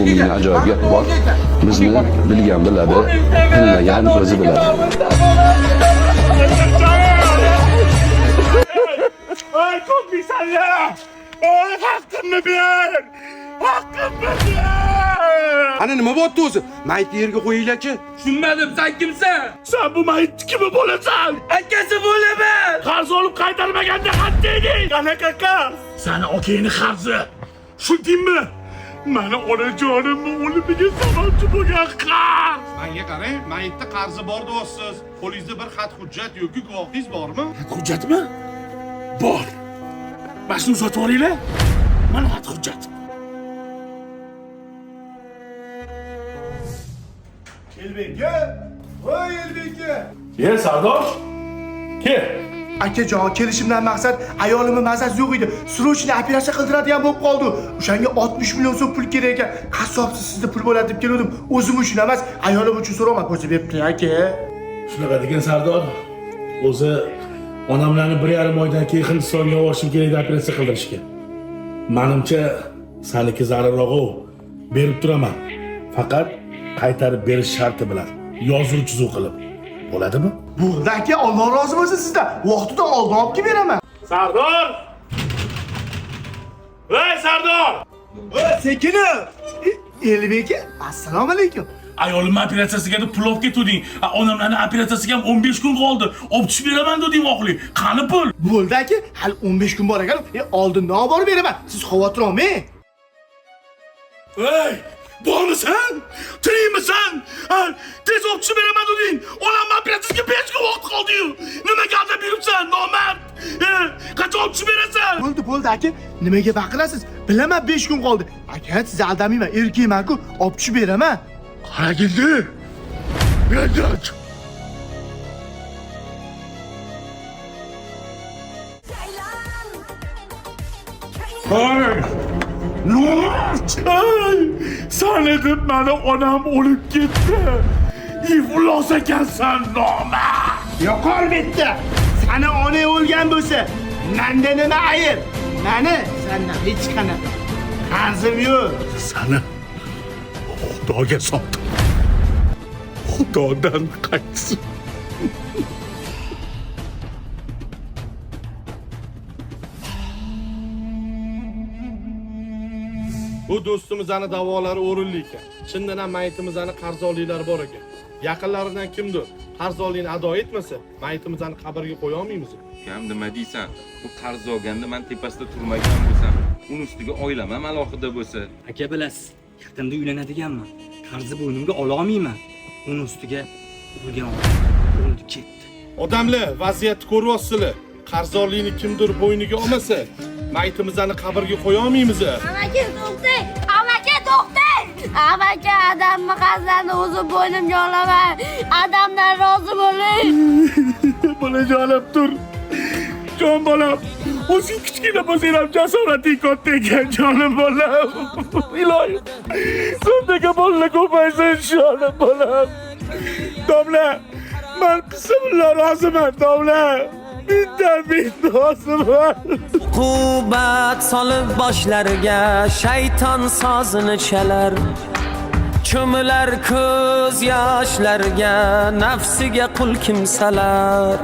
marhumining ajoyib gapi bor. Bizni bilgan biladi, bilmagan o'zi biladi. Ay kokmaysan ya! Ay haqqimni ber! Haqqimni ber! Ana nima bo'pti o'zi? Maytni yerga qo'yinglar-chi. Tushunmadim, sen kimsan? Sen bu mayitni kimi bo'lasan? Akasi bo'laman! Qarz olib qaytarmaganda qandayding? Qanaqa qarz? Sani okangni qarzi. Tushundingmi? Mani onajonimni o'limiga sababchi bo'lgan qarz. Menga qarang, mayitda qarzi bor deyapsiz. Qo'lingizda bir xat hujjat yoki guvohingiz bormi? Hujjatmi? Bor. Mana shuni sotib olinglar. Mana xat hujjat. Elbekka! Voy Elbekka! Kel Sardor. Kel. Akajon, kelishimdan maqsad ayolimni mazasi yo'q edi. Srochniy operatsiya qildiradigan bo'lib qoldi. O'shanga 60 million so'm pul kerak ekan. Qassobsiz sizda pul bo'ladi deb keldim. O'zim uchun emas, ayolim uchun so'raman. O'zi beribdi aka. Shunaqa degan Sardor. O'zi onamlarni 1,5 oydan keyin Hindistonga olishim kerak deb operatsiya qildirishga. Menimcha saniki zararroq-u. Berib turaman. Faqat qaytarib berish sharti bilan. Yozuv chizuv qilib. Bo'ladimi? Bo'ldi aka, Alloh rozi bo'lsin sizdan. Vaqtida oldin olib kelib beraman. Sardor! Voy Sardor! Sekini. Elbekka, assalomu alaykum. Ayolimni operatsiyasiga deb pul olib ketding. Onamlarning operatsiyasiga ham 15 kun qoldi. Olib tushib beraman deding oqli. Qani pul? Bo'ldi aka, hali 15 kun bor ekan. Oldindan olib borib beraman. Siz xavotir olmang. Hey! Bormisan? Tirikmisan? Tez olib tushib beraman deding. Onamni operatsiyasiga 5 kun vaqt qoldi-yu. Nimaga aldab yuribsan, nomard? Qachon olib tushib berasan? Bo'ldi aka. Nimaga baqirasiz? Bilaman 5 kun qoldi. Aka, siz aldamayman. Erkakman-ku, olib tushib beraman. Qara keldi. Berdat. Hey! Nomard! Sana deb mani onam o'lib ketdi. Iflos ekansan, nomard! Yo'qol bitta. Sani onang o'lgan bo'lsa, menda nima ayb? Mani sendan hech qanaqa qarzim yo'q. Sana Xudoga sotdim. Xudodan qaytsin. Bu do'stimizning davolari o'rinli ekan. Chindan ham mayitimizning qarzoliklari bor ekan. Yaqinlaridan kimdir qarzolini ado etmasa, mayitimizning qabrga qo'ya olmaymiz. Kam nima deysan? Bu qarz olganda men tepasida turmagan bo'lsam, uni ustiga oilam ham alohida bo'lsa, Aka bilasiz, yaqinda uylanadiganman. Qarzni bo'ynimga ola olmayman. Uni ustiga o'lgan o'ldi ketdi. Odamlar, vaziyatni ko'ryapsizlar. Qarzorlikni kimdir bo'yniga olmasa, mayitimizning qabrga qo'ya olmaymiz. Amaki to'xtang! Amaki to'xtang! Amaki adamni qarzlarini o'zim bo'ynimga olaman. Adamdan rozi bo'ling. Bolajonim tur. Jon bolam, o'zing kichkina bo'lsang ham jasorating katta ekan, jonim bolam. Iloyim. Sendaga bolalar ko'paysin, jonim bolam. Domla, men bismillah roziman, domla. Mindan roziman. Uqubat solib boshlariga shayton sozini chalar. Cho'milar ko'z yoshlariga nafsiga qul kimsalar.